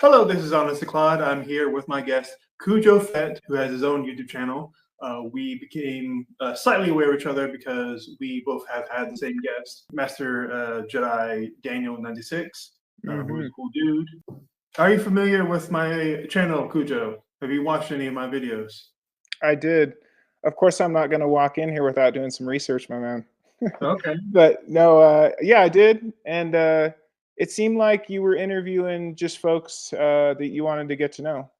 Hello, this is Honest Klaud. I'm here with my guest, Cujo Fett, who has his own YouTube channel. We became slightly aware of each other because we both have had the same guest, Master Jedi Daniel 96, who's a cool dude. Are you familiar with my channel, Cujo? Have you watched any of my videos? I did. Of course, I'm not going to walk in here without doing some research, my man. Okay. But no, yeah, I did. And it seemed like you were interviewing just folks that you wanted to get to know.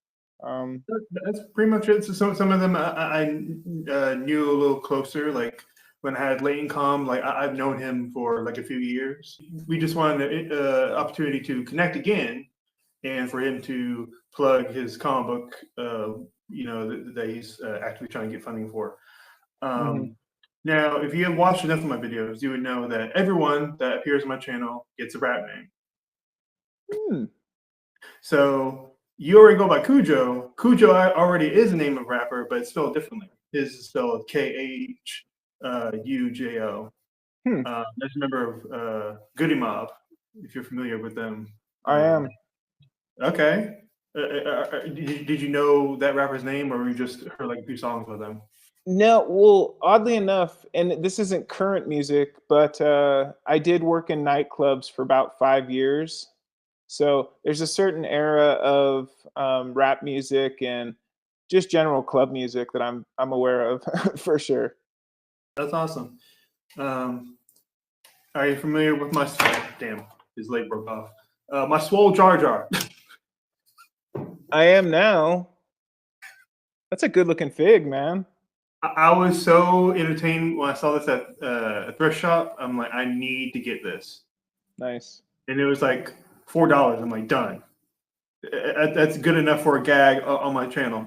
That's pretty much it. So some of them I knew a little closer, like when I had Leighton Calm, like I've known him for like a few years. We just wanted an opportunity to connect again and for him to plug his comic book, that he's actually trying to get funding for. Now, if you have watched enough of my videos, you would know that everyone that appears on my channel gets a rap name. So you already go by Cujo. Cujo already is a name of rapper, but it's spelled differently. His is spelled Khujo. That's a member of Goody Mob, if you're familiar with them. I am. Okay. Did you know that rapper's name, or you just heard like a few songs with them? No, well, oddly enough, and this isn't current music, but I did work in nightclubs for about 5 years. So there's a certain era of rap music and just general club music that I'm aware of for sure. That's awesome. Are you familiar with my? Damn, his leg broke off. My swole Jar Jar. I am now. That's a good looking fig, man. I was so entertained when I saw this at a thrift shop. I'm like, I need to get this. Nice. And it was like $4. I'm like, done. That's good enough for a gag on my channel.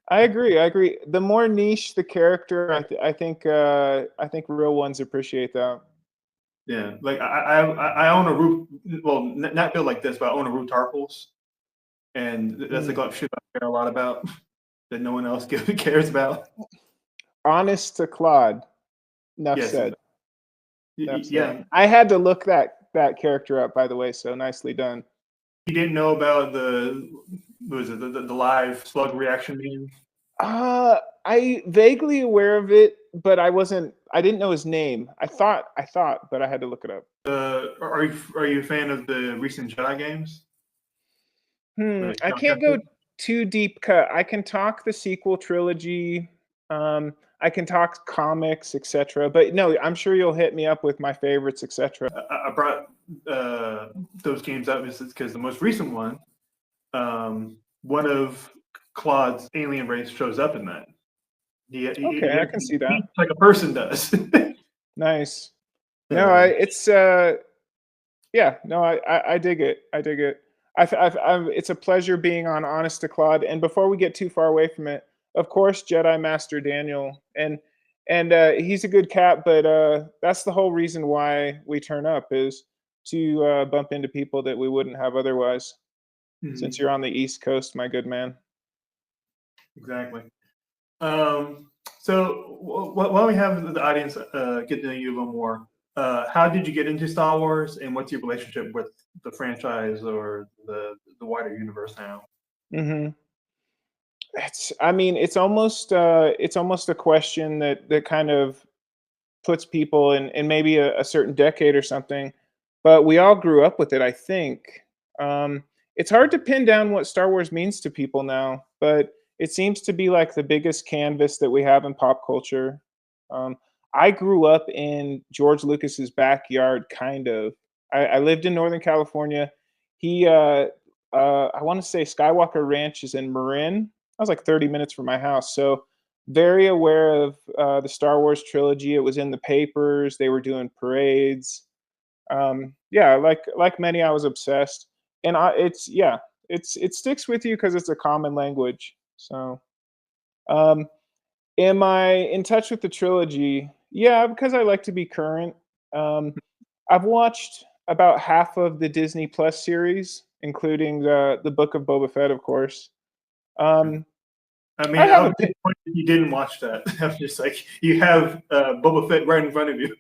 I agree. The more niche the character, I think real ones appreciate that. Yeah, like I own a root. Well, not built like this, but I own a root tarpals, and that's like a shit I care a lot about that no one else cares about. Honest to Klaud. Enough said. Yeah. I had to look that character up, by the way, so nicely done. You didn't know about the live slug reaction meme? I vaguely aware of it, but I didn't know his name. I thought, but I had to look it up. Are you a fan of the recent Jedi games? I can't go too deep cut. I can talk the sequel trilogy. I can talk comics, etc. But no, I'm sure you'll hit me up with my favorites, etc. I brought those games up because the most recent one, one of Claude's alien race shows up in that. Okay, I can see that. Like a person does. Nice. No, it's yeah. No, I dig it. I dig it. It's a pleasure being on Honest to Klaud. And before we get too far away from it, of course, Jedi Master Daniel, and he's a good cat, but that's the whole reason why we turn up is to bump into people that we wouldn't have otherwise. Since you're on the East Coast, my good man. Exactly. So while we have the audience get to know you a little more, how did you get into Star Wars, and what's your relationship with the franchise or the wider universe now? It's almost a question that kind of puts people in maybe a certain decade or something, but we all grew up with it, I think. It's hard to pin down what Star Wars means to people now, but it seems to be like the biggest canvas that we have in pop culture. I grew up in George Lucas's backyard, kind of. I lived in Northern California. I want to say Skywalker Ranch is in Marin. I was like 30 minutes from my house. So very aware of the Star Wars trilogy. It was in the papers. They were doing parades. Yeah, like many, I was obsessed. And it sticks with you because it's a common language. So am I in touch with the trilogy? Yeah, because I like to be current. I've watched about half of the Disney Plus series, including the Book of Boba Fett, of course. I would pinpoint that you didn't watch that. I'm just like, you have Boba Fett right in front of you.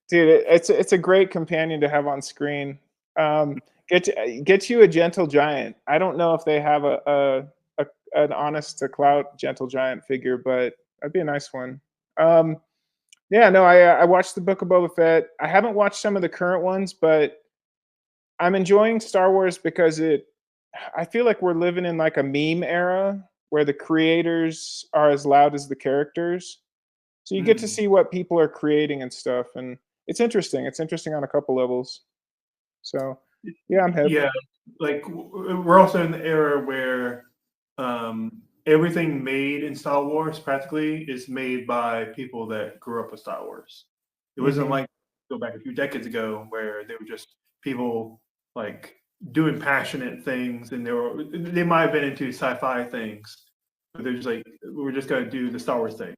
Dude, it's a great companion to have on screen. Get you a gentle giant. I don't know if they have a an honest to Cloud gentle giant figure, but that'd be a nice one. Um, yeah, no, I watched the Book of Boba Fett. I haven't watched some of the current ones, but I'm enjoying Star Wars because I feel like we're living in like a meme era where the creators are as loud as the characters. So you get to Hmm. see what people are creating and stuff, and it's interesting. It's interesting on a couple levels. So yeah, I'm hip. Yeah, like we're also in the era where everything made in Star Wars practically is made by people that grew up with Star Wars. It wasn't Hmm. like go back a few decades ago where they were just people like doing passionate things, and they might have been into sci-fi things, but they're just like we're just gonna do the Star Wars thing.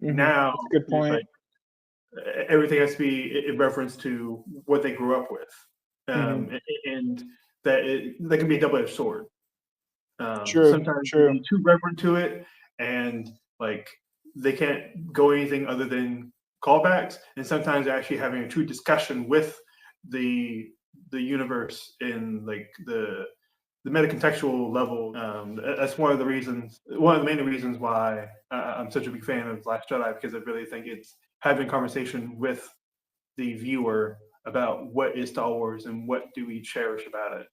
Hmm. Now That's a good it's point. like everything has to be in reference to what they grew up with, Hmm. and that can be a double-edged sword. True, Sometimes they true. be too reverent to it, and like they can't go anything other than callbacks. And sometimes actually having a true discussion with the the universe in like the metacontextual level. That's one of the main reasons why I'm such a big fan of Last Jedi, because I really think it's having a conversation with the viewer about what is Star Wars and what do we cherish about it.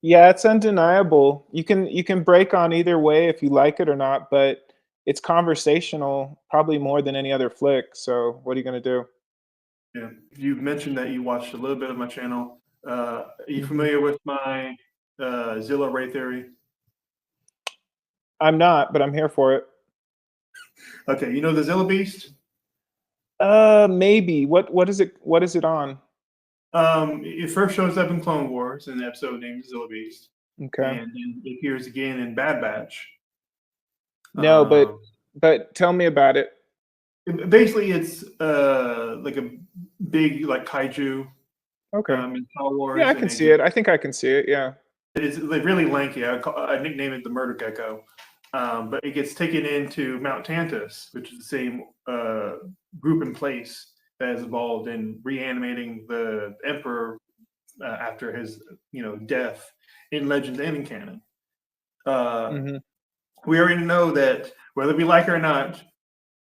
Yeah, it's undeniable. You can break on either way if you like it or not, but it's conversational probably more than any other flick. So what are you gonna do? Yeah, you mentioned that you watched a little bit of my channel. Are you Hmm. familiar with my Zilla Ray theory? I'm not, but I'm here for it. Okay, you know the Zilla Beast. Maybe. What is it? What is it on? It first shows up in Clone Wars in an episode named Zilla Beast, Okay. and then it appears again in Bad Batch. No, Um, but tell me about it. Basically, it's like a big like kaiju Okay. in Star Yeah, I Wars, and can see it. I think I can see it. Yeah. it's like really lanky. I nickname it the Murder Gecko, but it gets taken into Mount Tantus, which is the same group and place that is involved in reanimating the Emperor after his death in Legends and in canon. Uh, Hmm. we already know that whether we like her or not,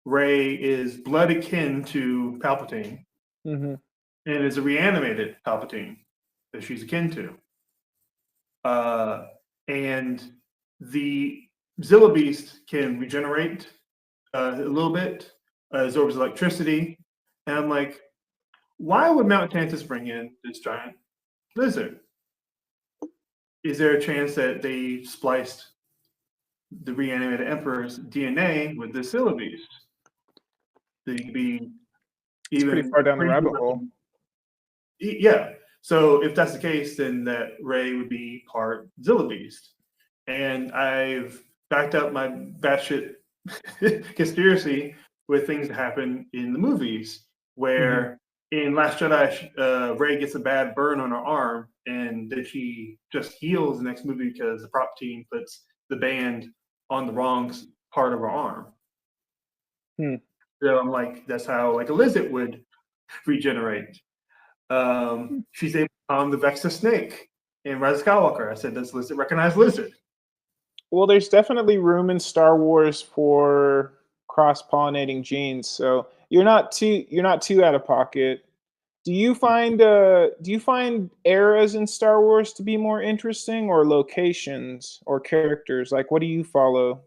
Rey is blood akin to Palpatine Hmm. and is a reanimated Palpatine that she's akin to. Uh, and the Zilla Beast can regenerate a little bit, absorbs electricity. And I'm like, why would Mount Tantus bring in this giant lizard? Is there a chance that they spliced the reanimated Emperor's DNA with the Zilla Beast? That he could be It's pretty even far down the crazier rabbit with hole. them? Yeah. So if that's the case, then that Rey would be part Zilla Beast. And I've backed up my batshit conspiracy with things that happen in the movies, Hmm. where in Last Jedi, Rey gets a bad burn on her arm, and then she just heals the next movie because the prop team puts the band on the wrong part of her arm. Hmm. So I'm like, that's how like a lizard would regenerate. She's able to calm the Vexa snake in Rise of Skywalker. I said, does lizard recognize lizard? Well, there's definitely room in Star Wars for cross-pollinating genes, so you're not too out of pocket. Do you find eras in Star Wars to be more interesting, or locations or characters? Like, what do you follow?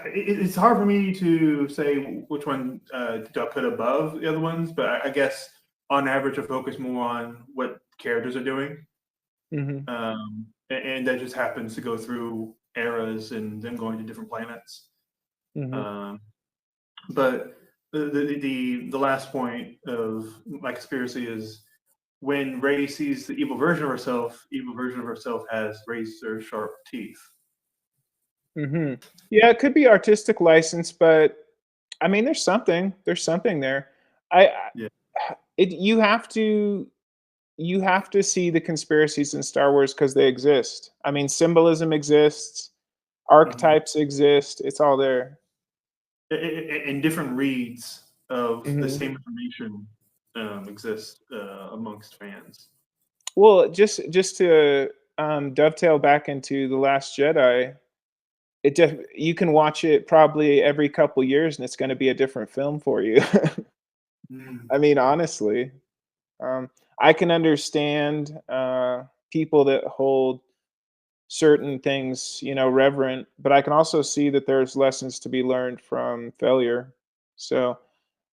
It's hard for me to say which one do I put above the other ones, but I guess on average, I focus more on what characters are doing, Hmm. and that just happens to go through eras and them going to different planets. Hmm. Um, but the last point of my conspiracy is when Rey sees the evil version of herself has razor sharp teeth. Hmm. Yeah, it could be artistic license, but I mean, there's something there. Yeah. It you have to see the conspiracies in Star Wars because they exist. I mean, symbolism exists, Mhm. archetypes exist. It's all there. And different reads of the Hmm. same information exist amongst fans. Well, just to dovetail back into The Last Jedi, you can watch it probably every couple years, and it's going to be a different film for you. Mm, I mean, honestly, I can understand people that hold certain things, reverent, but I can also see that there's lessons to be learned from failure. So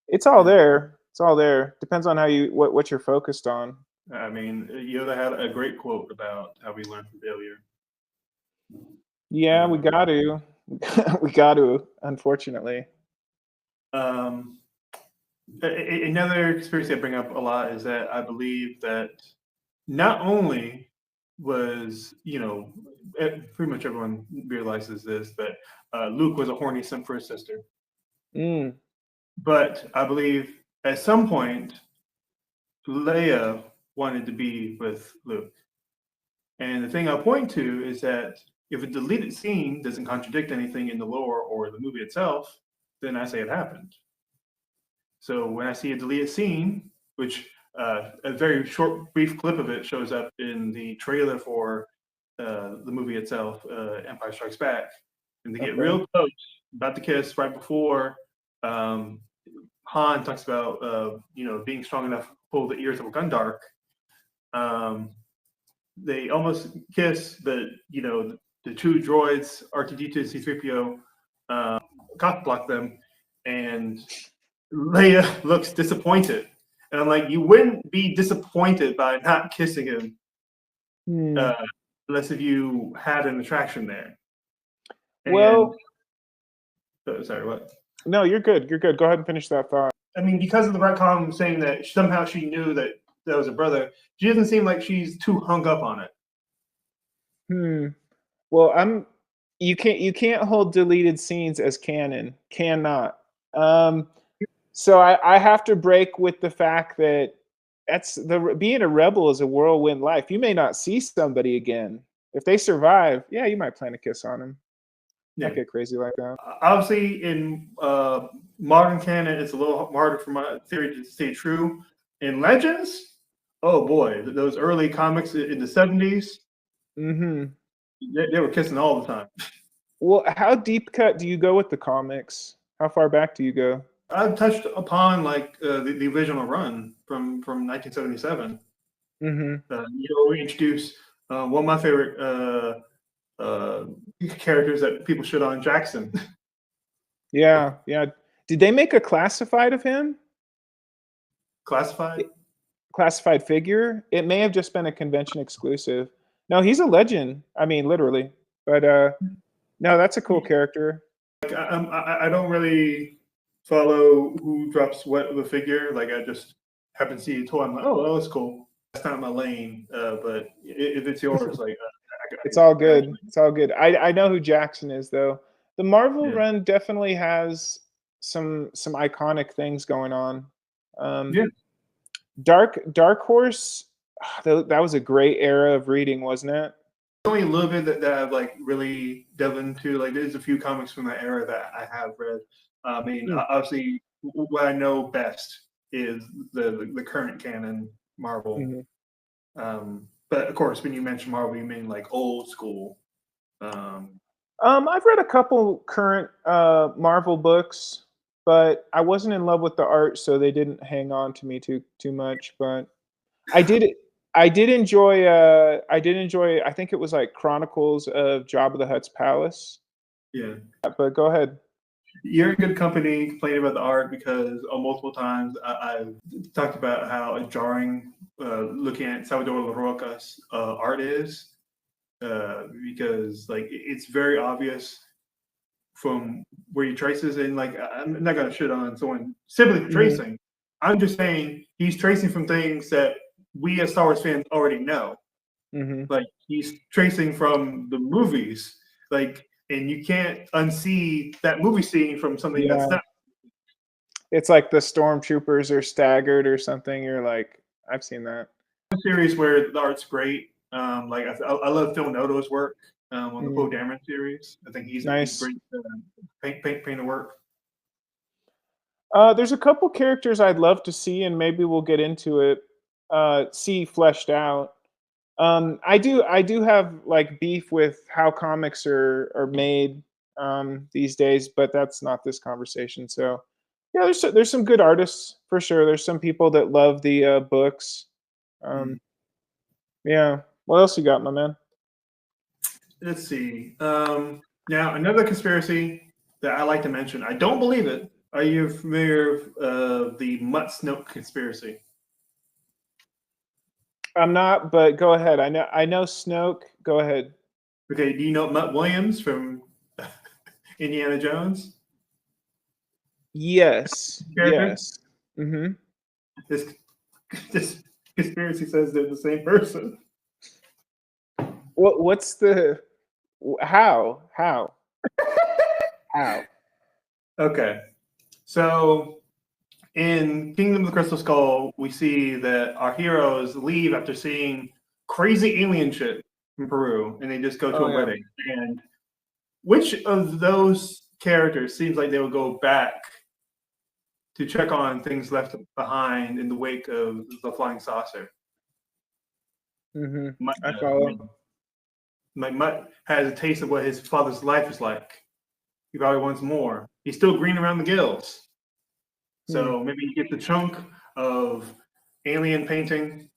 it's all yeah. there. It's all there. Depends on how what you're focused on. I mean, Yoda had a great quote about how we learn from failure. Yeah, we Um, got to. We got to, unfortunately. um, Another experience I bring up a lot is that I believe that not only was, pretty much everyone realizes this, that Luke was a horny simp for his sister. Mm, But I believe at some point, Leia wanted to be with Luke. And the thing I'll point to is that if a deleted scene doesn't contradict anything in the lore or the movie itself, then I say it happened. So when I see a deleted scene, which a very short, brief clip of it shows up in the trailer for the movie itself, Empire Strikes Back, and they get okay. real close, about to kiss right before um, Han talks about being strong enough to pull the ears of a Gundark. Um, they almost kiss, but the two droids, R2D2 and C3PO, cock block them, and Leia looks disappointed. And I'm like, you wouldn't be disappointed by not kissing him Hmm. uh, unless if you had an attraction there. And Well, sorry, what? no, you're good. You're good. Go ahead and finish that thought. I mean, because of the retcon saying that somehow she knew that that was a brother, she doesn't seem like she's too hung up on it. Hmm. Well, you can't hold deleted scenes as canon. Cannot. Um, so I have to break with the fact that being a rebel is a whirlwind life. You may not see somebody again. If they survive, yeah, you might plan a kiss on them. Might Yeah. get crazy like that. Obviously, in modern canon, it's a little harder for my theory to stay true. In Legends, oh boy, those early comics in the 70s, Hmm. they were kissing all the time. Well, how deep cut do you go with the comics? How far back do you go? I've touched upon like the original run from 1977. Hmm. We introduced one of my favorite uh, characters that people shit on, Jackson. Yeah, yeah. Did they make a classified of him? Classified. Classified figure? It may have just been a convention exclusive. No, he's a legend. I mean, literally. But no, that's a cool character. Like I don't really follow who drops what of a figure. Like I just happen to see a toy. I'm like, oh, well, that's cool. That's not my lane. But if it's yours, like It's all I good. It's all good. I know who Jackson is though. The Marvel yeah, run definitely has some iconic things going on. Um, yeah. Dark Horse, that was a great era of reading, wasn't it? Only a little bit that I've like really delved into. Like there's a few comics from that era that I have read. I mean, Hmm. obviously, what I know best is the current canon Marvel. Mhm. But of course, when you mention Marvel, you mean like old school. Um, I've read a couple current Marvel books, but I wasn't in love with the art, so they didn't hang on to me too much. But I did I did enjoy. I did enjoy. I think it was like Chronicles of Jabba the Hutt's Palace. yeah. But go ahead. You're in good company complaining about the art because multiple times I've talked about how jarring looking at Salvador Larroca's art is because like it's very obvious from where he traces and like I'm not gonna shit on someone simply for Hmm. tracing. I'm just saying he's tracing from things that we as Star Wars fans already know. Hmm. Like he's tracing from the movies, like, and you can't unsee that movie scene from something that's Yeah, not it's like the stormtroopers are staggered or something. You're like, I've seen that. a series where the art's great. Like I love Phil Noto's work on the Mhm. Poe Dameron series. I think he's Nice. great paint the work. There's a couple characters I'd love to see, and maybe we'll get into it. See fleshed out. I do have like beef with how comics are made these days, but that's not this conversation. So yeah, there's some good artists for sure. There's some people that love the books. Mm. Um, yeah. What else you got, my man? Let's see. Now, another conspiracy that I like to mention. I don't believe it. Are you familiar with the Mutt Snoke conspiracy? I'm not, but go ahead. I know Snoke. Go ahead. Okay, do you know Mutt Williams from Indiana Jones Yes. character? Yes. Mm-hmm. This this conspiracy says they're the same person. What's the how? Okay, so in Kingdom of the Crystal Skull, we see that our heroes leave after seeing crazy alien shit from Peru, and they just go to Oh a yeah. wedding. And which of those characters seems like they would go back to check on things left behind in the wake of the flying saucer? Mm-hmm. Mutt I does. I follow. mean, like Mutt has a taste of what his father's life is like. He probably wants more. He's still green around the gills. Hmm. So maybe he gets a chunk of alien painting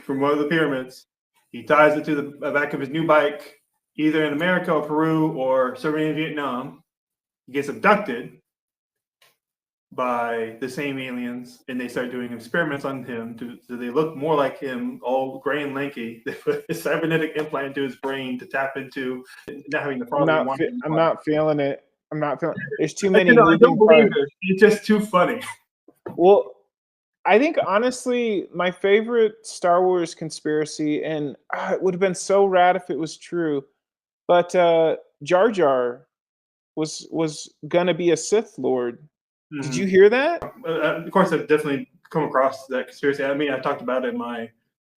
from one of the pyramids. He ties it to the back of his new bike, either in America or Peru or serving in Vietnam. He gets abducted by the same aliens, and they start doing experiments on him. So they look more like him, all gray and lanky. They put a cybernetic implant into his brain to tap into not having the father he wanted. I'm not feeling it. I'm not feeling. There's too I many don't moving believe parts. it. It's just too funny. Well, I think honestly, my favorite Star Wars conspiracy, and it would have been so rad if it was true, but Jar Jar was gonna be a Sith Lord. Did you Mhm. hear that? Of course, I've definitely come across that conspiracy. I mean, I talked about it in my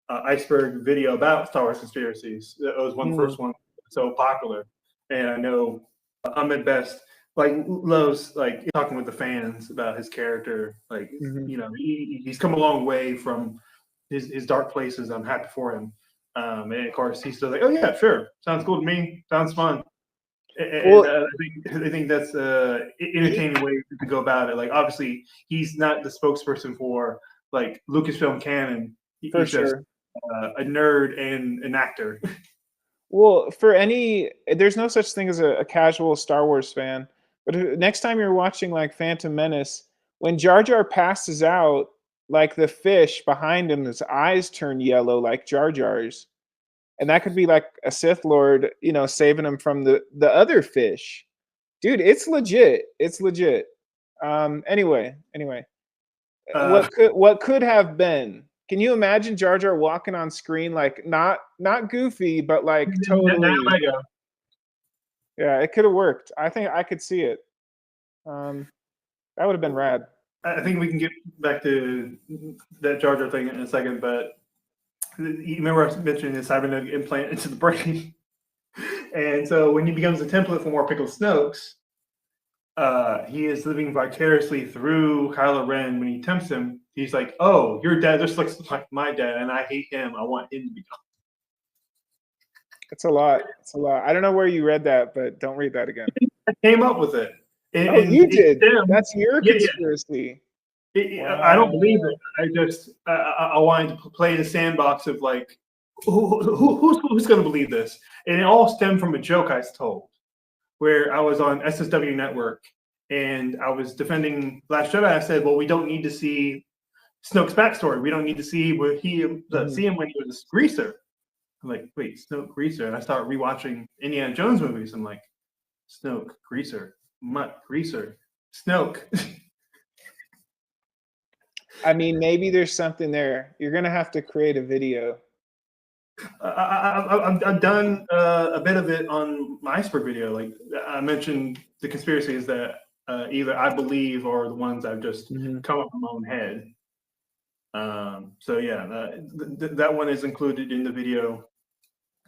Iceberg video about Star Wars conspiracies. That was one of the Mm, first one so popular, and I know Ahmed Best like loves like talking with the fans about his character. Like mhm. he's come a long way from his dark places. I'm happy for him. And of course, he's still like, oh yeah, sure, sounds cool to me. Sounds fun. And Well, I think that's he entertaining way to go about it. Like obviously, he's not the spokesperson for like Lucasfilm canon. for He's just sure. a nerd and an actor. Well, for any, there's no such thing as a casual Star Wars fan. But next time you're watching like Phantom Menace, when Jar Jar passes out, like the fish behind him, his eyes turn yellow like Jar Jar's, and that could be like a Sith Lord, saving him from the other fish. Dude, it's legit. It's legit. Anyway, Uh, what could have been? Can you imagine Jar Jar walking on screen like not goofy, but like now totally? I go. Yeah, it could have worked. I think I could see it. Um, that would have been rad. I think we can get back to that Jar Jar thing in a second, but you remember I mentioned the cybernetic implant into the brain, and so when he becomes a template for more pickled Snokes, he is living vicariously through Kylo Ren. When he tempts him, he's like, "Oh, your dad just looks like my dad, and I hate him. I want him to be gone." It's a lot. It's a lot. I don't know where you read that, but don't read that again. I came up with it, Oh, and you it's did. them. That's your Yeah, yeah. conspiracy. I don't believe Wow. it. I just I wanted to play the sandbox of like Mhm. who's going to believe this, and it all stemmed from a joke I told where I was on SSW Network and I was defending Last Jedi. I said, well, we don't need to see Snoke's backstory. We don't need to see where he Mhm. see him when he was a greaser. I'm like, wait, Snoke greaser, and I started rewatching Indiana Jones movies. I'm like, Snoke greaser, Mutt greaser, Snoke. I mean, maybe there's something there. You're gonna have to create a video. I've done a bit of it on my Iceberg video. Like I mentioned, the conspiracies that either I believe or the ones I've just Mhm. come up in my own head. So yeah, that one is included in the video.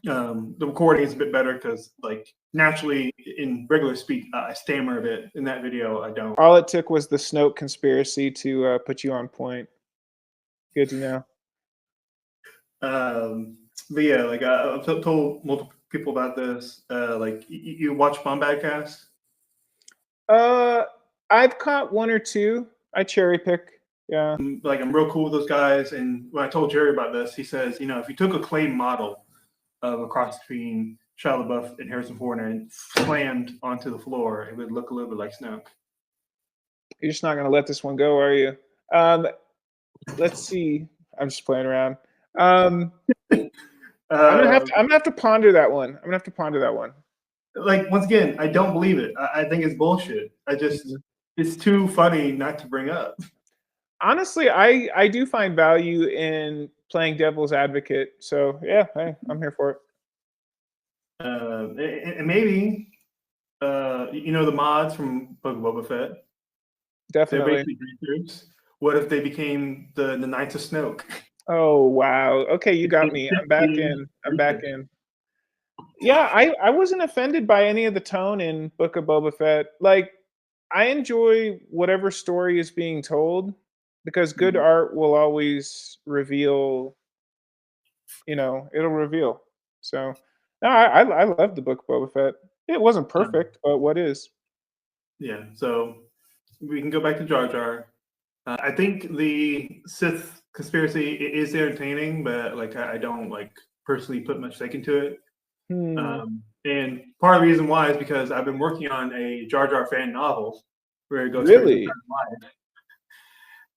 The recording is a bit better because, like, naturally in regular speak, I stammer a bit. In that video, I don't. All it took was the Snoke conspiracy to put you on point. Good to know. But yeah, like I've told multiple people about this. Like you watch Bombad Cast? Uh, I've caught one or two. I cherry pick. Yeah. Like I'm real cool with those guys. And when I told Jerry about this, he says, if you took a clay model of a cross between Shia LaBeouf and Harrison Ford and slammed onto the floor, it would look a little bit like Snoke. You're just not gonna let this one go, are you? Um, let's see. I'm just playing around. I'm gonna have to ponder that one. I'm gonna have to ponder that one. Like once again, I don't believe it. I think it's bullshit. It's too funny not to bring up. Honestly, I do find value in playing devil's advocate. So yeah, hey, I'm here for it. And maybe the mods from Book of Boba Fett. They're Definitely. basically creatures. What if they became the Knights of Snoke? Oh wow. Okay, you got me. I'm back in. I'm back in. Yeah, I wasn't offended by any of the tone in Book of Boba Fett. Like, I enjoy whatever story is being told because good art will always reveal. It'll reveal. So, no, I love the Book of Boba Fett. It wasn't perfect, but what is? Yeah. So we can go back to Jar Jar. I think the Sith conspiracy is entertaining, but like I don't like personally put much stake into it. Hmm. And part of the reason why is because I've been working on a Jar Jar fan novel where it goes straight to Really? life.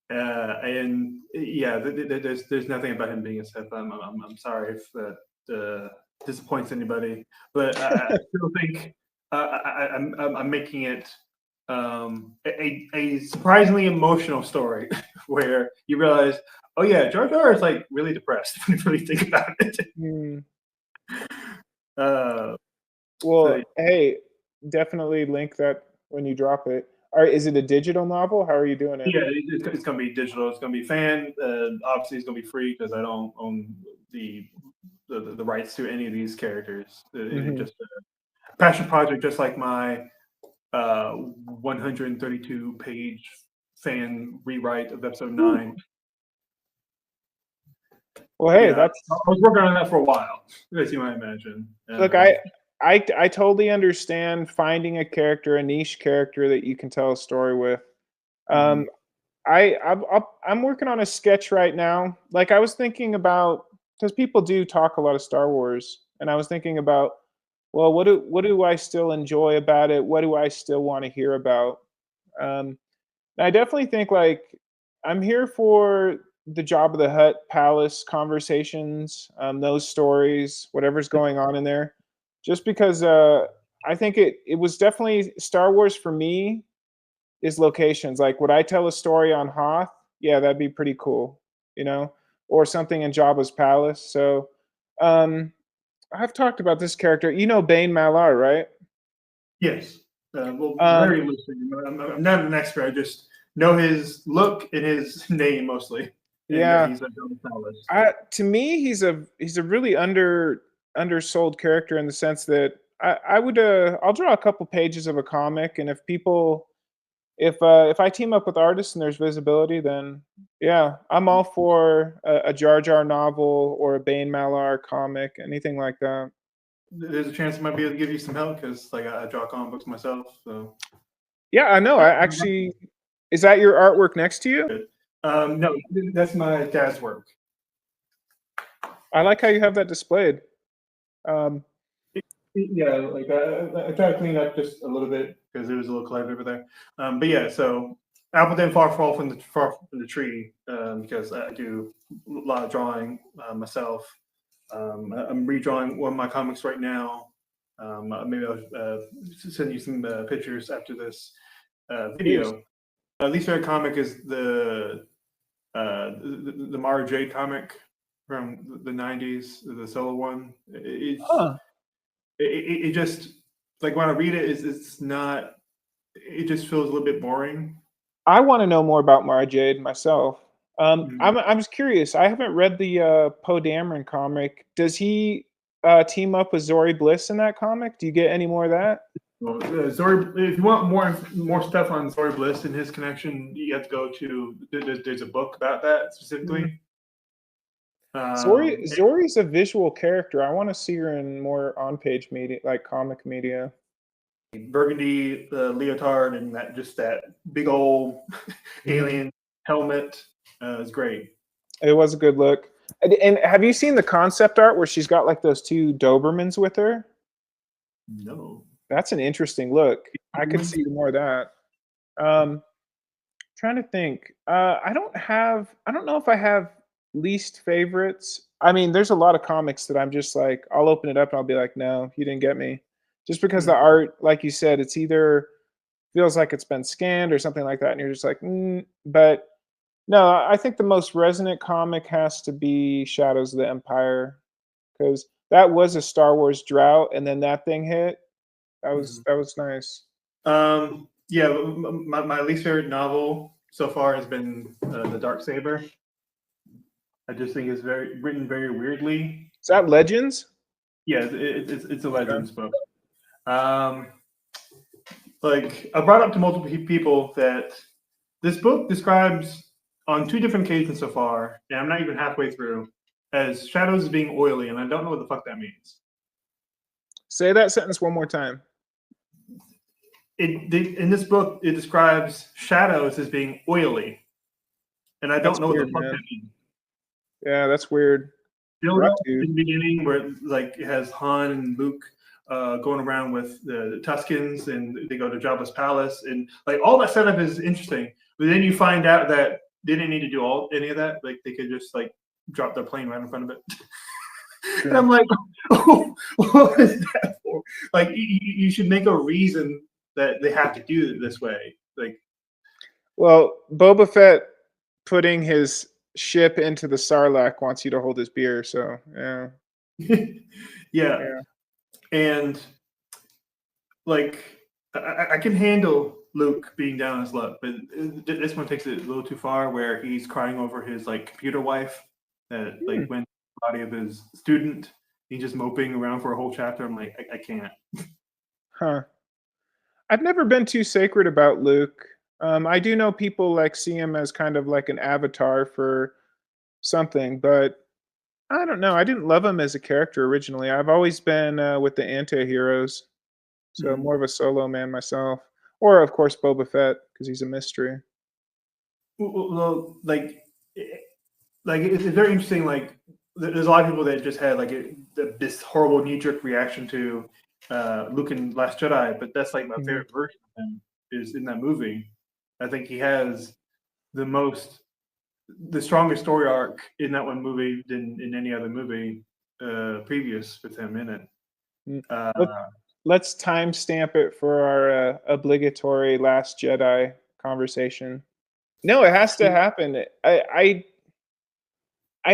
And yeah, there's nothing about him being a Sith. I'm sorry if that disappoints anybody, but I still think I'm making it a surprisingly emotional story where you realize, oh yeah, Jar Jar is like really depressed when you really think about it. Hmm. Uh, Well, so hey, definitely link that when you drop it. Or is it a digital novel? How are you doing it? yeah, it's going to be digital. It's going to be fan. Obviously, it's going to be free because I don't own the rights to any of these characters. It Hmm. just a passion project, just like my 132-page fan rewrite of episode 9. Well, hey, Yeah, I that's was working on that for a while, as you might imagine. look, I totally understand finding a character, a niche character that you can tell a story with. Mhm. Um, I'm working on a sketch right now. Like I was thinking about because people do talk a lot of Star Wars, and I was thinking about, well, what do I still enjoy about it? What do I still want to hear about? Um, I definitely think like I'm here for the Job of the Hutt Palace conversations, those stories, whatever's going on in there. Just because I think it was definitely Star Wars for me is locations. Like, would I tell a story on Hoth? Yeah, that'd be pretty cool, you know, or something in Jabba's palace. So, um, I've talked about this character. You know, Bane Malar, right? Yes. Well, Um, very loosely. I'm not an expert. I just know his look and his name mostly, and that yeah. he's a Joe Palace. To me, he's a really undersold character in the sense that I would I'll draw a couple pages of a comic, and if I team up with artists and there's visibility, then yeah, I'm all for a Jar Jar novel or a Bane Malar comic, anything like that. There's a chance I might be able to give you some help because like I draw comic books myself. So Yeah, I know. I actually, is that your artwork next to you? no, that's my dad's work. I like how you have that displayed. Um, Yeah, like I try to clean up just a little bit because there was a little clutter over there. But yeah, so apple didn't fall from the tree because I do a lot of drawing myself. I'm redrawing one of my comics right now. Maybe I'll send you some pictures after this Please. video. Least favorite comic is the Mara Jade comic from the '90s, the solo one. Huh. It just like when I read it, it's not. It just feels a little bit boring. I want to know more about Mara Jade myself. Mhm. I'm just curious. I haven't read the Poe Dameron comic. Does he team up with Zori Bliss in that comic? Do you get any more of that? Well, Zori, if you want more stuff on Zori Bliss and his connection, you have to go to. There's a book about that Mm. specifically. Um, Zori's a visual character. I want to see her in more on-page media, like comic media. Burgundy leotard and that big old alien helmet is great. It was a good look. And have you seen the concept art where she's got like those two Dobermans with her? No. That's an interesting look. I could see more of that. Trying to think. I don't know if I have least favorites. I mean, there's a lot of comics that I'm just like, I'll open it up and I'll be like, no, you didn't get me. Just because the art, like you said, it's either feels like it's been scanned or something like that, and you're just like, but no, I think the most resonant comic has to be Shadows of the Empire because that was a Star Wars drought, and then that thing hit. That was nice. Yeah, my least favorite novel so far has been The Dark Saber. I just think it's written very weirdly. Is that Legends? Yeah, it's a Okay. Legends book. Like I brought up to multiple people that this book describes on two different occasions so far, and I'm not even halfway through, as shadows being oily, and I don't know what the fuck that means. Say that sentence one more time. In this book, it describes shadows as being oily, and I don't know Weird, what the fuck man. that means. Yeah, that's weird. Build up in the beginning where it has Han and Luke going around with the Tuscans, and they go to Jabba's palace, and like all that setup is interesting. But then you find out that they didn't need to do any of that. Like they could just like drop their plane right in front of it. And I'm like, oh, what is that for? Like you should make a reason that they have to do it this way. Like, well, Boba Fett putting his ship into the Sarlacc wants you to hold his beer. So yeah, yeah, and like I can handle Luke being down on his luck, but this one takes it a little too far, where he's crying over his like computer wife that like went to the body of his student. He's just moping around for a whole chapter. I'm like, I can't. Huh. I've never been too sacred about Luke. I do know people like see him as kind of like an avatar for something, but I don't know. I didn't love him as a character originally. I've always been with the anti-heroes, so more of a solo man myself. Or of course Boba Fett because he's a mystery. Well, like it's very interesting. Like there's a lot of people that just had like this horrible knee-jerk reaction to Luke in Last Jedi, but that's like my favorite version of him is in that movie. I think he has the strongest story arc in that one movie than in any other movie previous with him in it. Let's timestamp it for our obligatory Last Jedi conversation. No, it has to happen. I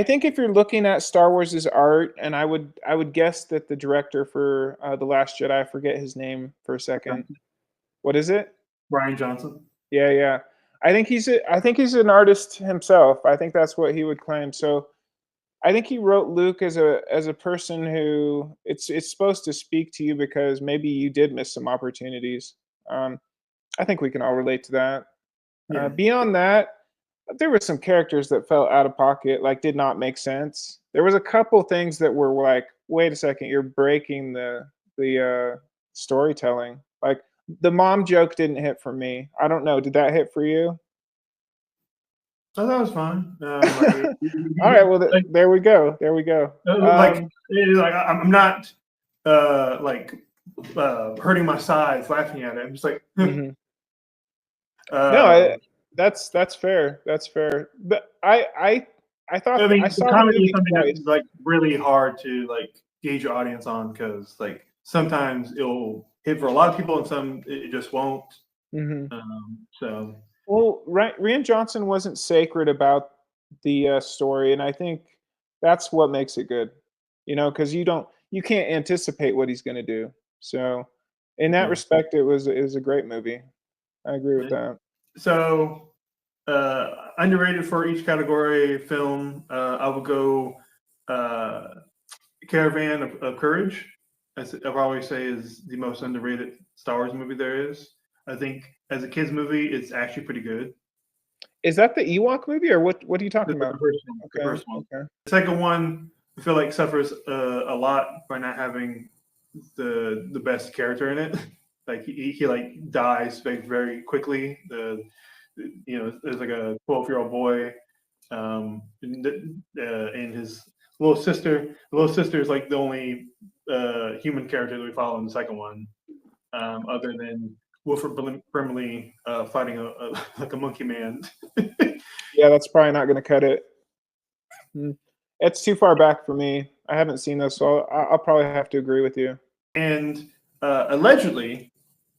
think if you're looking at Star Wars' art, and I would guess that the director for The Last Jedi, I forget his name for a second. What is it? Brian Johnson. Yeah, yeah. I think he's an artist himself. I think that's what he would claim. So I think he wrote Luke as a person who it's supposed to speak to you because maybe you did miss some opportunities. I think we can all relate to that. Yeah. Beyond that, there were some characters that felt out of pocket, like did not make sense. There was a couple things that were like, wait a second, you're breaking the storytelling. Like the mom joke didn't hit for me. I don't know. Did that hit for you? So that was fun. All right. Well, there we go. There we go. I'm not hurting my sides laughing at it. I'm just like, no, that's fair. That's fair. But I thought I mean, I the saw the comedy movie is something twice. that's like really hard to like gauge your audience on because like sometimes it'll hit for a lot of people and some it just won't. So Well, Rian Johnson wasn't sacred about the story, and I think that's what makes it good. You know, because you can't anticipate what he's going to do. So, in that yeah. respect, it was a great movie. I agree with that. So underrated for each category film, I would go Caravan of Courage. As I always say, is the most underrated Star Wars movie there is. I think as a kids movie, it's actually pretty good. Is that the Ewok movie, or what are you talking The about? first one. The Okay, first one. okay. The second one, I feel like suffers a lot by not having the best character in it. Like he like dies very quickly. There's like a 12-year-old boy, and his little sister. The little sister is like the only human character that we follow in the second one, other than Wilford Brimley fighting like a monkey man. Yeah, that's probably not going to cut it. It's too far back for me. I haven't seen those, so I'll probably have to agree with you. And allegedly,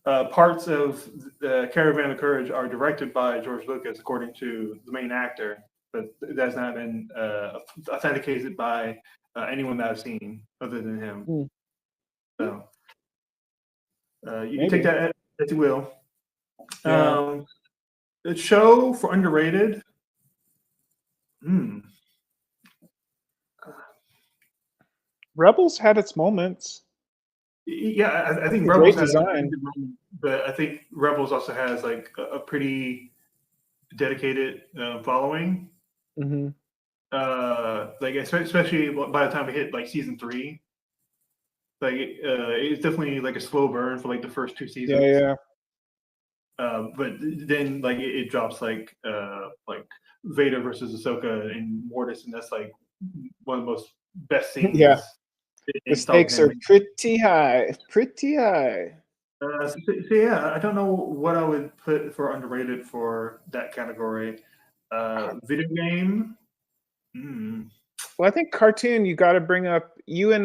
parts of Caravan of Courage are directed by George Lucas, according to the main actor, but that's not been authenticated by anyone that I've seen other than him. So you can take that as you will. Yeah. The show for underrated. Rebels had its moments. Yeah, I think Great Rebels has a design. good moment, but I think Rebels also has like a pretty dedicated following. Like especially by the time we hit like season 3, like it's definitely like a slow burn for like the first 2 seasons. Yeah. But then like it drops like Vader versus Ahsoka and Mortis, and that's like one of the most best scenes. Yeah. in The Star Wars stakes are animation. pretty high. Pretty high. So yeah, I don't know what I would put for underrated for that category. Video game. Well, I think cartoon, you got to bring up, you and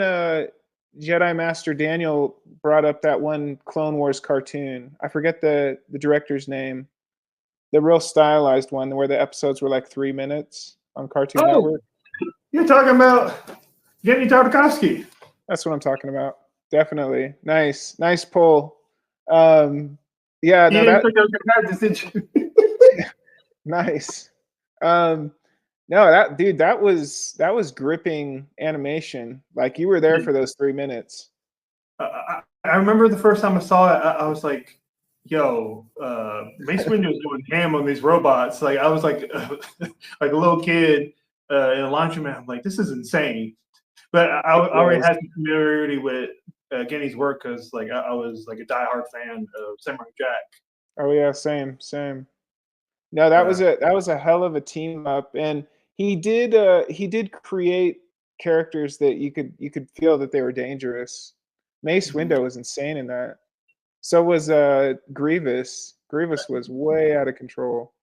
Jedi Master Daniel brought up that one Clone Wars cartoon. I forget the director's name. The real stylized one where the episodes were like 3 minutes on Cartoon Network. You're talking about Jenny Tartakovsky. That's what I'm talking about. Definitely. Nice pull. Yeah, You didn't think I was gonna have this, did you? Nice. No, that was gripping animation. Like you were there for those 3 minutes. I remember the first time I saw it, I was like, "Yo, Mace Windu is going ham on these robots." Like I was like, like a little kid in a laundromat. I'm like, "This is insane." But I already had some familiarity with Genny's work because like I was like a diehard fan of Samurai Jack. Oh yeah, same. No, that was a hell of a team up, and he did create characters that you could feel that they were dangerous. Mace Windu was insane in that. So was Grievous. Grievous was way out of control.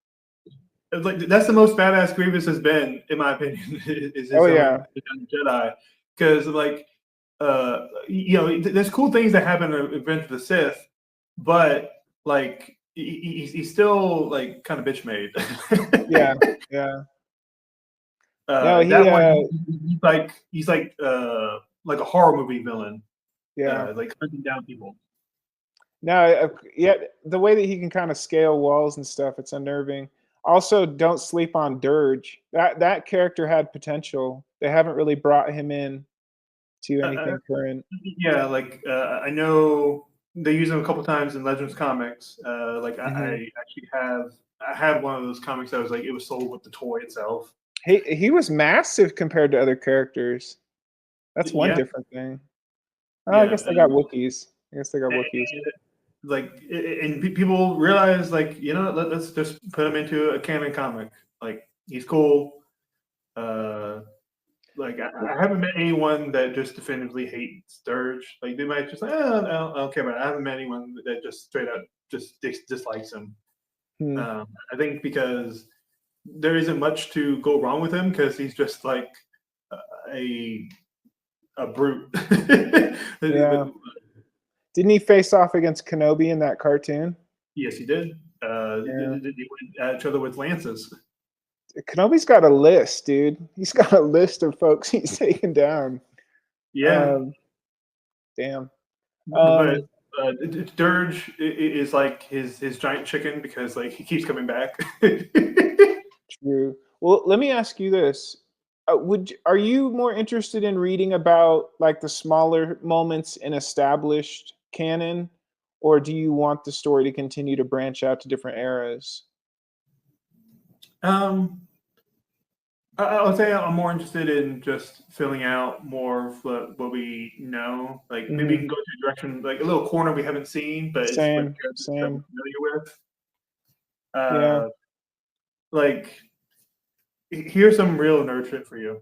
Like that's the most badass Grievous has been, in my opinion. Is his Jedi, because like there's cool things that happen in Revenge of the Sith, but like he's still like kind of bitch made. Yeah. No, he's like a horror movie villain. Yeah. Like hunting down people. No, yeah, the way that he can kind of scale walls and stuff, it's unnerving. Also, don't sleep on Dirge. That character had potential. They haven't really brought him in to anything current. Yeah, like I know they use him a couple times in Legends comics. Like I actually had one of those comics that was like it was sold with the toy itself. He was massive compared to other characters. That's one different thing. Oh, I guess they got Wookiees. Like, and people realize, like, let's just put him into a canon comic. Like, he's cool. Like, I haven't met anyone that just definitively hates Dirge. Like, they might just like, I don't care about it. I haven't met anyone that just straight up just dislikes him. I think because there isn't much to go wrong with him because he's just like a brute. Yeah. Didn't he face off against Kenobi in that cartoon? Yes, he did. They went at each other with lances. Kenobi's got a list, dude. He's got a list of folks he's taken down. Yeah. Damn. But Dirge is like his giant chicken because like he keeps coming back. True. Well, let me ask you this: are you more interested in reading about like the smaller moments in established canon, or do you want the story to continue to branch out to different eras? Um, I would say I'm more interested in just filling out more of what we know. Like maybe we Hmm. can go to a direction, like a little corner we haven't seen, but it's with Same, characters that we're same. familiar with. Yeah. Like here's some real nerd shit for you.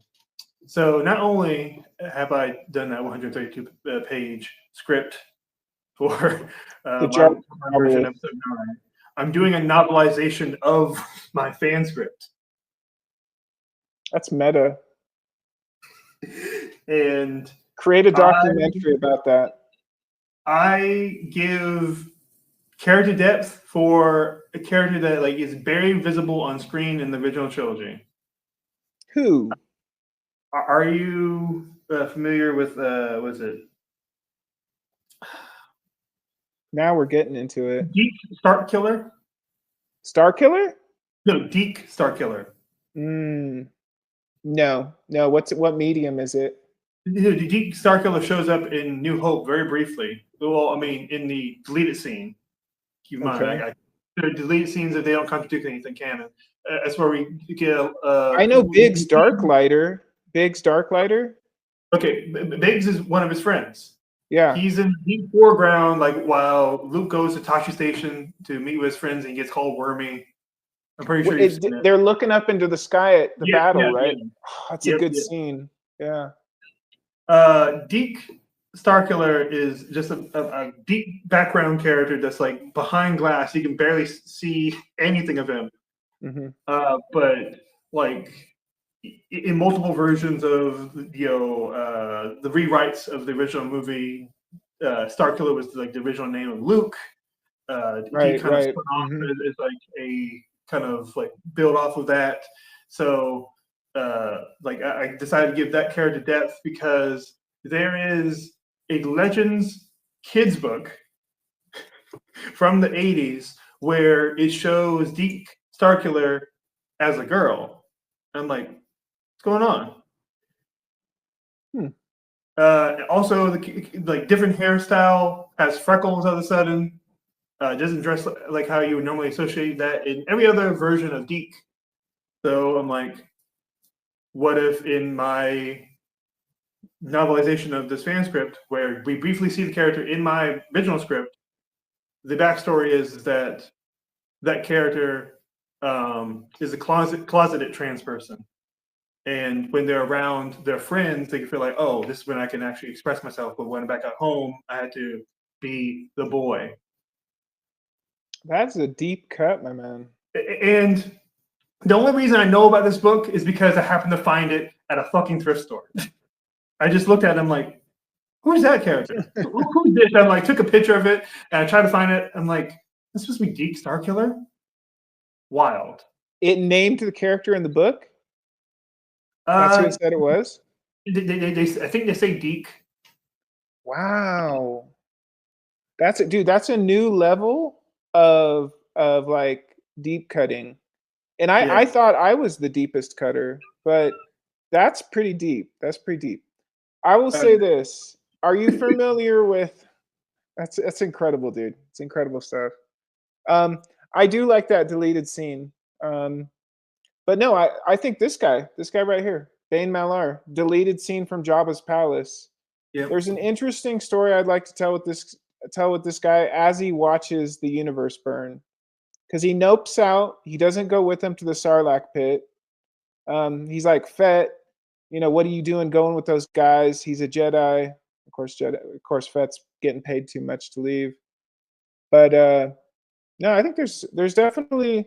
So not only have I done that 132 page script for The jar Marvel version episode 9, I'm doing a novelization of my fan script. That's meta. And Create a I documentary about that. I give character depth for a character that like is very visible on screen in the original trilogy. Who? Are you familiar with was it Now we're getting into it. Deke Starkiller? Star Killer? No, Deke Starkiller. No. What medium is it? Deke Starkiller shows up in New Hope very briefly. Well, I mean, in the deleted scene. Keep in mind, Okay. the deleted scenes, if they don't contradict anything canon, that's where we get. I know Biggs Darklighter. Biggs Darklighter? Okay, Biggs is one of his friends. Yeah. He's in the foreground, like while Luke goes to Tashi Station to meet with his friends, and he gets called Wormy. I'm pretty sure you've seen it. They're looking up into the sky at the battle, right? Yeah. Oh, that's a good scene. Yeah. Deke Starkiller is just a deep background character that's like behind glass. You can barely see anything of him. Mm-hmm. But like in multiple versions of the rewrites of the original movie, Starkiller was like the original name of Luke. Right, Deke kind of spun off Mm-hmm. as like a kind of like build off of that. So like I decided to give that character depth because there is a Legends kids book from the 80s where it shows Deke Starkiller as a girl. I'm like, what's going on? Also, like different hairstyle, has freckles all of a sudden. Doesn't dress like how you would normally associate that in every other version of Deke. So I'm like, what if in my novelization of this fan script, where we briefly see the character in my original script, the backstory is that that character is a closeted trans person, and when they're around their friends, they can feel like, oh, this is when I can actually express myself. But when I'm back at home, I had to be the boy. That's a deep cut, my man. And the only reason I know about this book is because I happened to find it at a fucking thrift store. I just looked at it, I'm like, who's that character? Who's this? I'm like, took a picture of it, and I tried to find it. I'm like, this supposed to be Deke Starkiller? Wild. It named the character in the book? That's who it said it was? I think they say Deke. Wow. That's dude, that's a new level of like deep cutting. And Yeah. I thought I was the deepest cutter, but that's pretty deep. That's pretty deep. I will say this. Are you familiar with that's incredible, dude. It's incredible stuff. I do like that deleted scene. But no, I think this guy right here, Bane Malar, deleted scene from Jabba's palace. Yep. There's an interesting story I'd like to tell with this guy as he watches the universe burn. Because he nopes out, he doesn't go with them to the Sarlacc pit. He's like, Fett, what are you doing going with those guys? He's a Jedi. Of course, Fett's getting paid too much to leave. But no, I think there's definitely,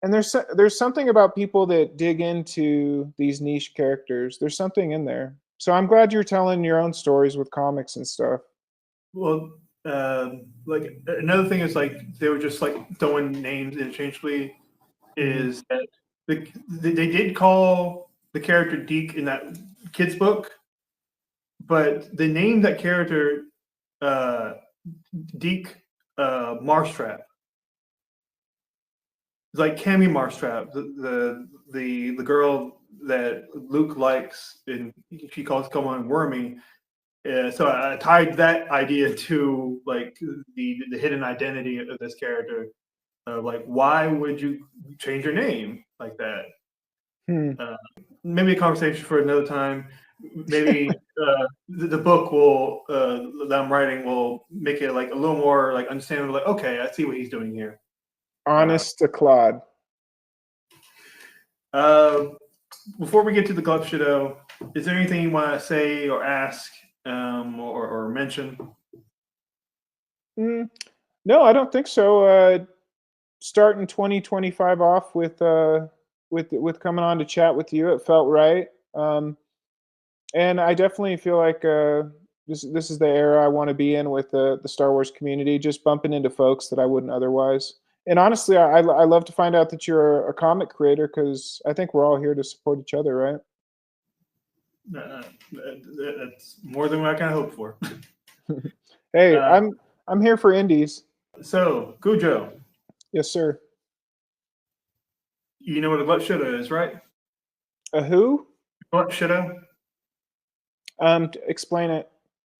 and there's something about people that dig into these niche characters. There's something in there. So I'm glad you're telling your own stories with comics and stuff. Well, like another thing is like they were just like throwing names interchangeably. Is that they did call the character Deke in that kid's book, but they named that character Deke Marstrap. It's like Cammy Marstrap, the girl that Luke likes, and she calls someone Wormy. So I tied that idea to like the hidden identity of this character. Like, why would you change your name? like that. Hmm. Maybe a conversation for another time. Maybe the book will that I'm writing will make it like a little more like understandable. Like, okay, I see what he's doing here. Honest to Claude. Before we get to the Glup Shadow, is there anything you want to say or ask or mention? No, I don't think so. Starting 2025 off with coming on to chat with you, it felt right. And I definitely feel like this is the era I want to be in with the Star Wars community, just bumping into folks that I wouldn't otherwise. And honestly, I love to find out that you're a comic creator because I think we're all here to support each other, right? That's more than what I kind of hoped for. Hey, I'm here for indies. So, Cujo, Yes, sir. you know what a Glup Shadow is, right? A who? Glup Shadow? Explain it.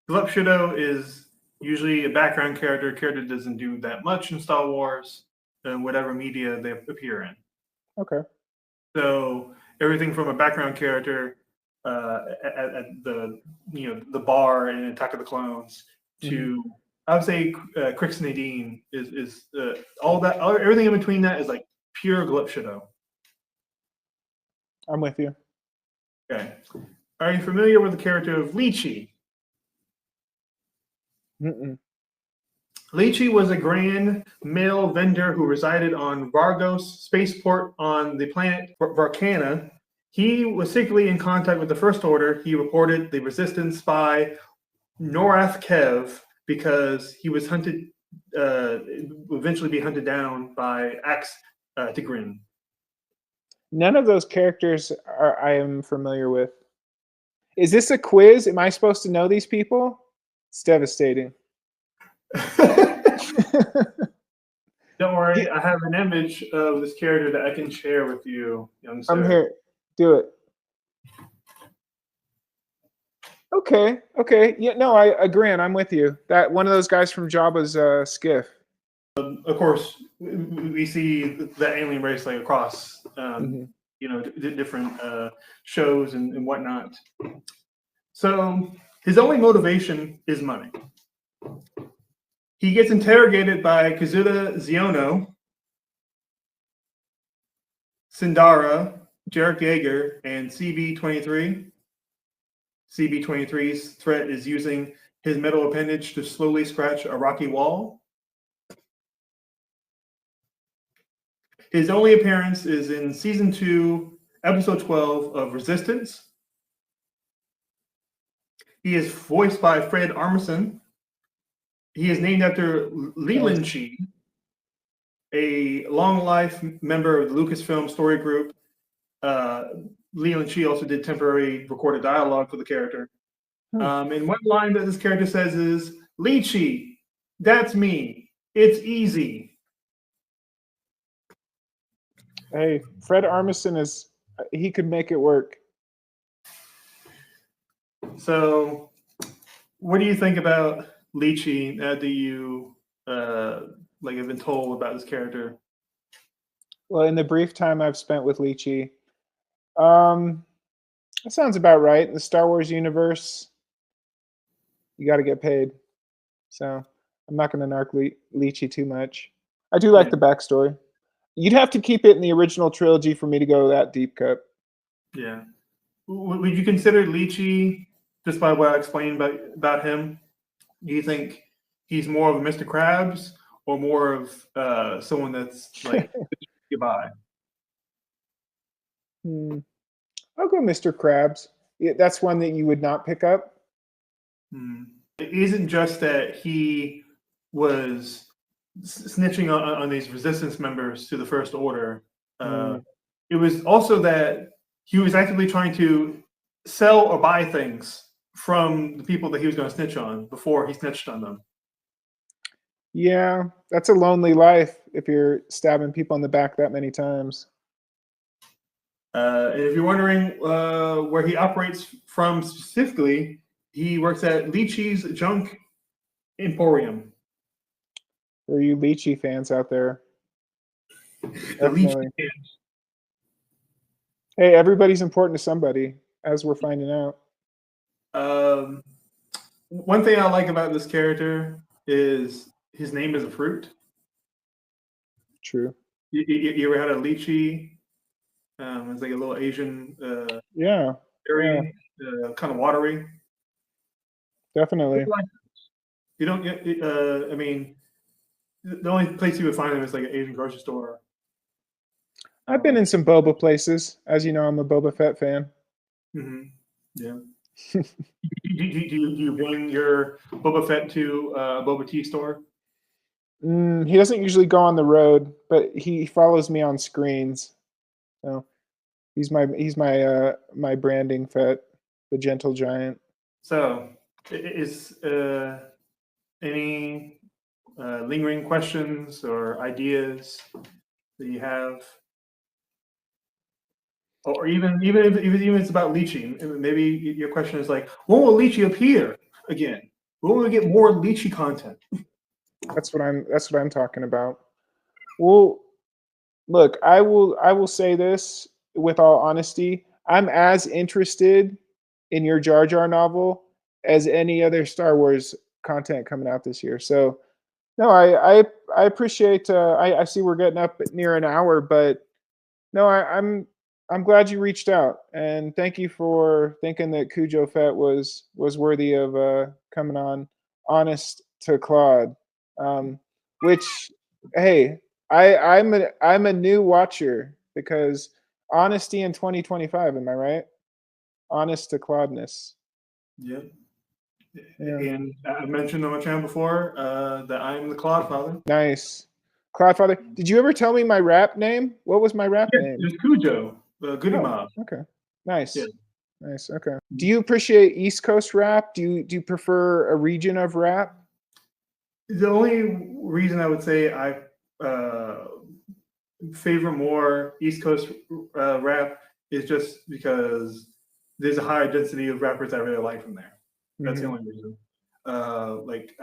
Glup Shadow is usually a background character. A character doesn't do that much in Star Wars, in whatever media they appear in. Okay. So everything from a background character at the bar in Attack of the Clones to I would say Crix Nadine is all that everything in between that is like pure Glup Shadow. I'm with you. Okay. Are you familiar with the character of Lychee? Mm-mm. Lychee was a grand male vendor who resided on Vargos spaceport on the planet Varcana. He was secretly in contact with the First Order. He reported the Resistance spy Norath Kev because he was hunted, eventually be hunted down by Axe Tigrin. None of those characters I am familiar with. Is this a quiz? Am I supposed to know these people? It's devastating. Don't worry, I have an image of this character that I can share with you, young sir. I'm here. Do it. Okay. Yeah, no, I agree, and I'm with you. That one of those guys from Jabba's skiff. Of course, we see the alien race like across, different shows and whatnot. So his only motivation is money. He gets interrogated by Kazuda Ziono, Sindara, Jarek Yeager, and CB-23. CB-23's threat is using his metal appendage to slowly scratch a rocky wall. His only appearance is in Season 2, Episode 12 of Resistance. He is voiced by Fred Armisen. He is named after Leland Chee, a long-life member of the Lucasfilm story group. Leland Chee also did temporary recorded dialogue for the character. And one line that this character says is, "Lychee, that's me. It's easy." Hey, Fred Armisen he could make it work. So, what do you think about Lychee? Do you have been told about this character? Well, in the brief time I've spent with Lychee, that sounds about right. In the Star Wars universe, you got to get paid. So I'm not going to narc Lychee too much. I do like the backstory. You'd have to keep it in the original trilogy for me to go that deep cut. Yeah. Would you consider Lychee, just by what I explained about him, do you think he's more of a Mr. Krabs or more of someone that's like goodbye? I'll go Mr. Krabs. Yeah, that's one that you would not pick up. It isn't just that he was snitching on these resistance members to the First Order. It was also that he was actively trying to sell or buy things from the people that he was going to snitch on before he snitched on them. Yeah, that's a lonely life if you're stabbing people in the back that many times. And if you're wondering where he operates from specifically, he works at Lychee's Junk Emporium. For you Lychee fans out there, The Lychee fans. Hey, everybody's important to somebody, as we're finding out. Um, One thing I like about this character is his name is a fruit. True. You ever had a lychee? It's like a little Asian Yeah. Yeah. berry, kind of watery. Definitely. You don't get. I mean, the only place you would find them is like an Asian grocery store. I've been in some boba places. As you know, I'm a Boba Fett fan. Mhm. Yeah. Do you bring your Boba Fett to a Boba tea store? He doesn't usually go on the road, but he follows me on screens. So he's my branding Fett, the gentle giant. So, is any lingering questions or ideas that you have, or even if it's about leeching, maybe your question is like, when will Lychee appear again? When will we get more Lychee content? That's what I'm talking about. Well, look, I will say this with all honesty. I'm as interested in your Jar Jar novel as any other Star Wars content coming out this year. So no, I appreciate. I see we're getting up near an hour, but no, I'm glad you reached out, and thank you for thinking that Cujo Fett was worthy of coming on. Honest to Claude, which hey, I'm a new watcher because honesty in 2025. Am I right? Honest to Claudeness. Yeah. Yeah, And I mentioned on my channel before that I'm the Claude Father. nice. Cloudfather, did you ever tell me my rap name? What was my rap Yeah, name? there's Cujo, Goody Oh, Mob. okay. Yeah. Nice. Nice, okay. Do you appreciate East Coast rap? Do you prefer a region of rap? The only reason I would say I uh, favor more East Coast rap is just because there's a higher density of rappers I really like from there. That's the Mhm. only reason. Like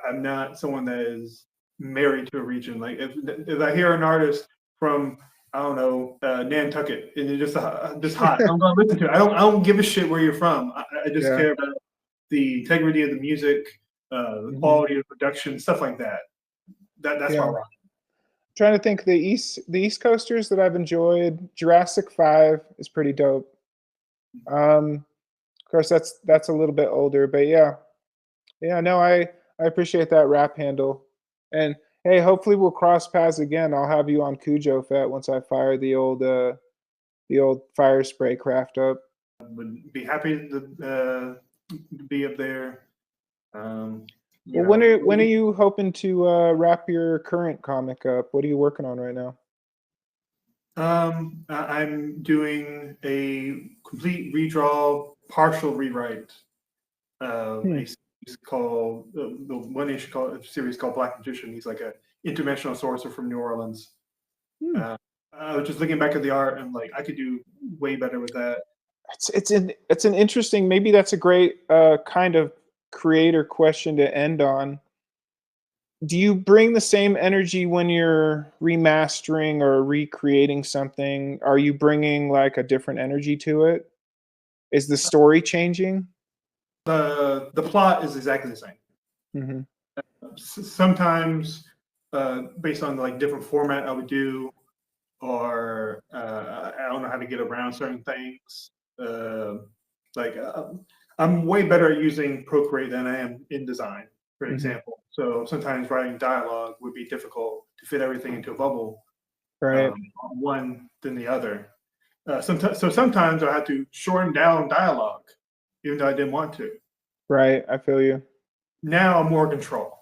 I'm not someone that is married to a region. Like if I hear an artist from I don't know Nantucket and it's just hot, I'm gonna listen to it. I don't give a shit where you're from. I just Yeah. care about the integrity of the music, the Mhm. quality of production, stuff like that. That's my Yeah. rock. Trying to think the East Coasters that I've enjoyed, Jurassic 5 is pretty dope. Of course, that's a little bit older, but yeah. Yeah, no, I appreciate that rap handle. And hey, hopefully we'll cross paths again. I'll have you on Cujo Fett once I fire the old fire spray craft up. Would be happy to be up there. Um, you Well, when are know, you hoping to wrap your current comic up? What are you working on right now? I'm doing a complete redraw, partial rewrite of Hmm. a series called the one issue called a series called Black Magician. He's like a interdimensional sorcerer from New Orleans. Hmm. Uh, I was just looking back at the art and like I could do way better with that. It's an interesting. Maybe that's a great kind of creator question to end on. Do you bring the same energy when you're remastering or recreating something? Are you bringing like a different energy to it? Is the story changing? The plot is exactly the same. Hmm. Sometimes based on like different format I would do, or I don't know how to get around certain things. Uh, like I'm way better at using Procreate than I am InDesign, for Hmm. example. So sometimes writing dialogue would be difficult to fit everything into a bubble, Right. one than the other. Sometimes I have to shorten down dialogue, even though I didn't want to. Right. I feel you. Now I'm more in control. Mm.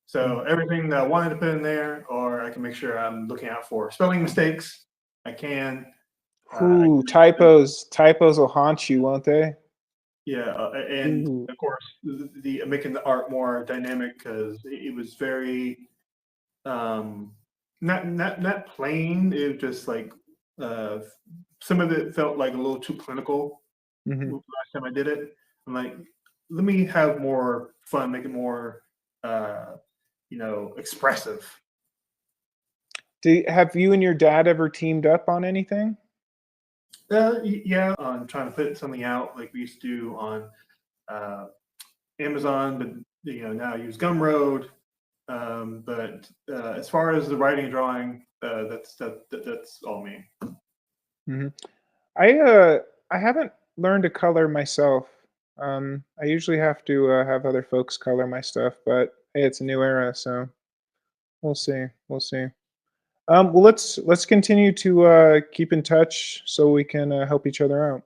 So everything that I wanted to put in there, or I can make sure I'm looking out for spelling mistakes. I can. I Ooh, can typos will haunt you, won't they? yeah, and Ooh. of course the making the art more dynamic because it was very not plain. It was just like uh, some of it felt like a little too clinical. Hmm. Last time I did it, I'm like, let me have more fun, make it more uh, expressive. Have you and your dad ever teamed up on anything? Yeah, on trying to put something out like we used to do on uh, Amazon, but now I use Gumroad. But as far as the writing and drawing, that's all me. Hmm. I haven't learned to color myself. I usually have to have other folks color my stuff, but hey, it's a new era, so we'll see. We'll see. Well, let's continue to keep in touch so we can help each other out.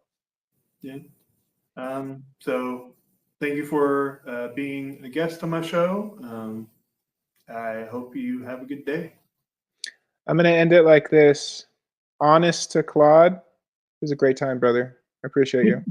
Yeah. So thank you for being a guest on my show. I hope you have a good day. I'm gonna end it like this. Honest to Claude. It was a great time, brother. I appreciate you.